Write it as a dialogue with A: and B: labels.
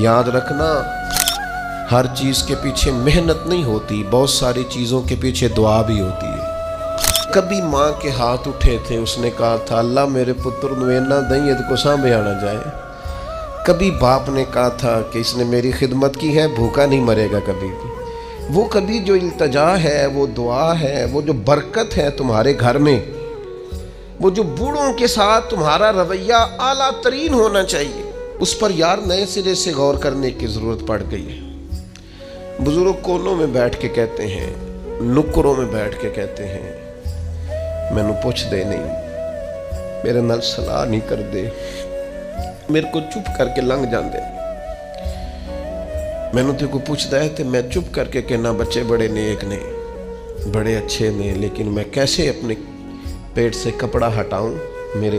A: یاد رکھنا، ہر چیز کے پیچھے محنت نہیں ہوتی، بہت ساری چیزوں کے پیچھے دعا بھی ہوتی ہے۔ کبھی ماں کے ہاتھ اٹھے تھے، اس نے کہا تھا اللہ میرے پتر نو اینا دیں کو سانبھے آنا جائے۔ کبھی باپ نے کہا تھا کہ اس نے میری خدمت کی ہے، بھوکا نہیں مرے گا کبھی بھی۔ وہ کبھی جو التجا ہے، وہ دعا ہے، وہ جو برکت ہے تمہارے گھر میں، وہ جو بوڑھوں کے ساتھ تمہارا رویہ اعلیٰ ترین ہونا چاہیے، اس پر یار نئے سرے سے غور کرنے کی ضرورت پڑ گئی ہے۔ بزرگ کونوں میں بیٹھ کے کہتے ہیں، نکروں میں بیٹھ کے کہتے ہیں، مینوں پوچھ دے نہیں، میرے نال صلاح نہیں کر دے، میرے کو چپ کر کے لنگ جان دے۔ مینوں تے کو پوچھ دے تے میں چپ کر کے کہنا بچے بڑے نیک نے، بڑے اچھے نے، لیکن میں کیسے اپنے پیٹ سے کپڑا ہٹاؤں، میرے